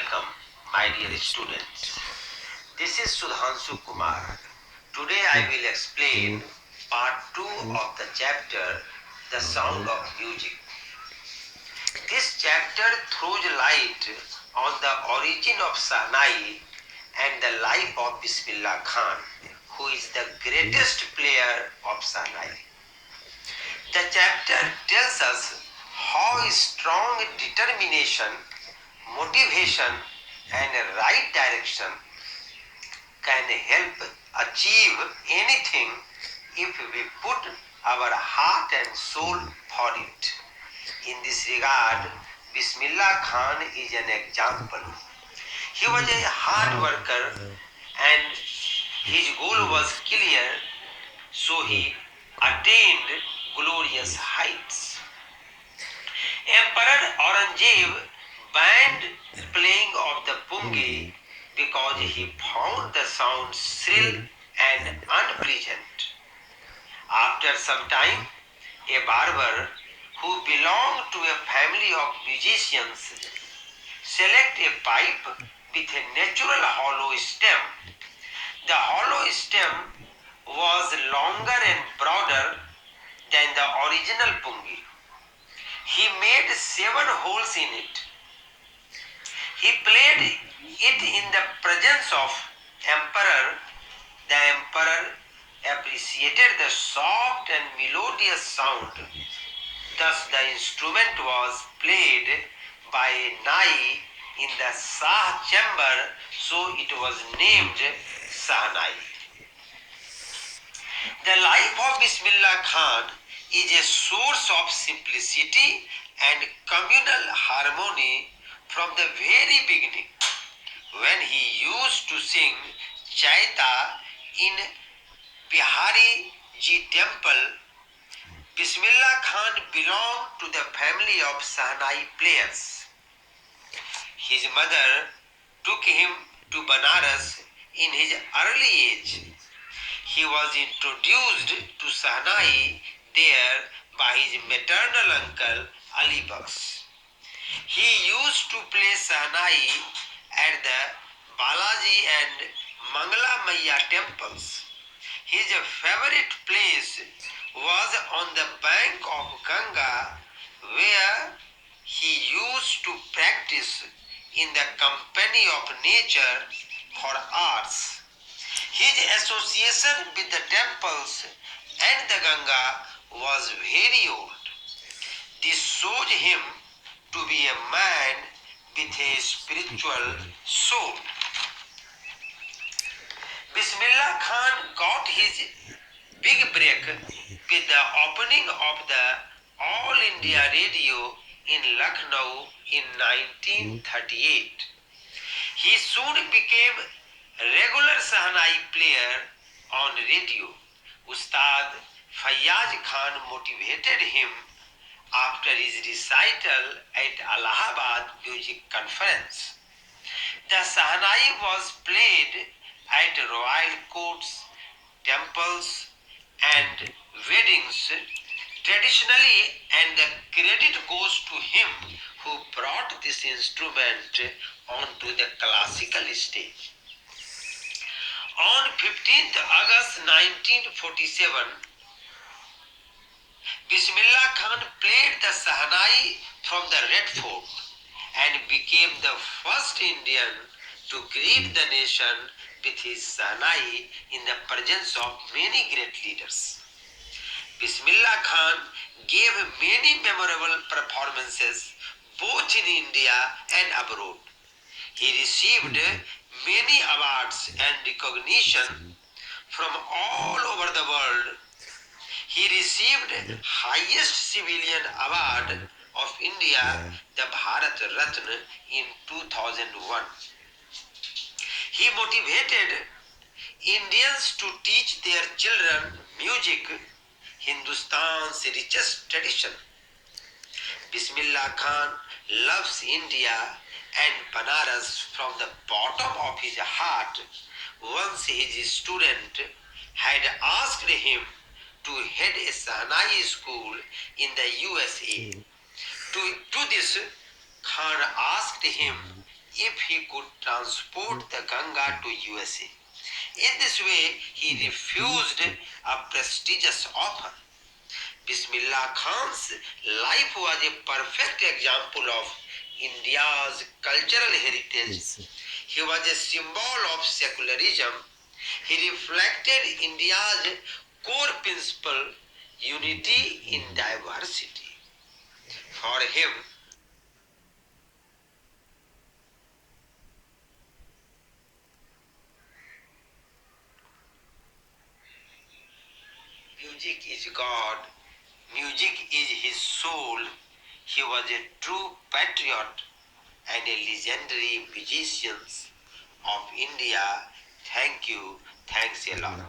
welcome, my dear students. This is Sudhanshu Kumar. Today I will explain part 2 of the chapter The Sound of Music. This chapter throws light on the origin of Sahnai and the life of Bismillah Khan, who is the greatest player of Sahnai. The chapter tells us how strong determination, motivation and right direction can help achieve anything if we put our heart and soul for it. In this regard, Bismillah Khan is an example. He was a hard worker and his goal was clear, so he attained glorious heights. Emperor Aurangzeb banned playing of the pungi because he found the sound shrill and unpleasant. After some time, a barber who belonged to a family of musicians selected a pipe with a natural hollow stem. The hollow stem was longer and broader than the original pungi. He made 7 holes in it. He played it in the presence of emperor. The emperor appreciated the soft and melodious sound. Thus the instrument was played by a nai in the Shah chamber, so it was named Sahnai. The life of Bismillah Khan is a source of simplicity and communal harmony from the very beginning. When he used to sing Chaita in Bihari Ji temple, Bismillah Khan belonged to the family of Sahnai players. His mother took him to Banaras in his early age. He was introduced to Sahnai there by his maternal uncle Ali Bakhsh. He used to play Sahnai at the Balaji and Mangala Maiya temples. His favorite place was on the bank of Ganga, where he used to practice in the company of nature for arts. His association with the temples and the Ganga was very old. This shows him to be a man with a spiritual soul. Bismillah Khan got his big break with the opening of the All India Radio in Lucknow in 1938. He soon became a regular Sahnai player on radio. Ustad Fayyaz Khan motivated him after his recital at Allahabad Music Conference. The Sahnai was played at royal courts, temples and weddings traditionally, and the credit goes to him who brought this instrument onto the classical stage. On 15th August 1947, Bismillah Khan played the Sahnai from the Red Fort and became the first Indian to greet the nation with his Sahnai in the presence of many great leaders. Bismillah Khan gave many memorable performances both in India and abroad. He received many awards and recognition from all over the world. He received highest civilian award of India, the Bharat Ratna, in 2001. He motivated Indians to teach their children music, Hindustan's richest tradition. Bismillah Khan loves India and Banaras from the bottom of his heart. Once his student had asked him to head a Sahnai school in the USA. To this, Khan asked him if he could transport the Ganga to USA. In this way, he refused a prestigious offer. Bismillah Khan's life was a perfect example of India's cultural heritage. He was a symbol of secularism. He reflected India's core principle, unity in diversity. For him, music is God, music is his soul. He was a true patriot and a legendary musician of India. Thank you. Thanks a lot.